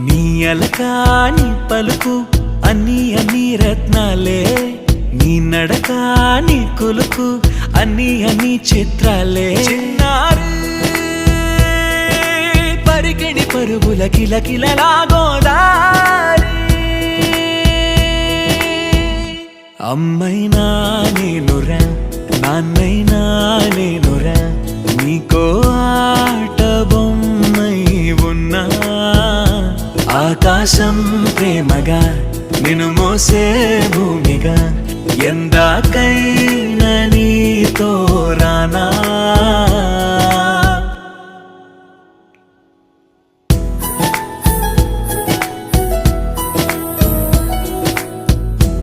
నీ అలకాని పలుకు అన్ని అన్ని రత్నాలే, నీ నడక నీ కొలుకు అన్ని అన్ని చిత్రాలే. చిన్నారి పరికిణి పరుగుల కిలకిలలా గోదారి, అమ్మైనా నేనురా నాన్నైనా నేనురా, నీకో ఆట బొమ్మై ఉన్నా. ఆకాశం ప్రేమగా నిన్ను మోసే భూమిగా, ఎందాకైనా నీతో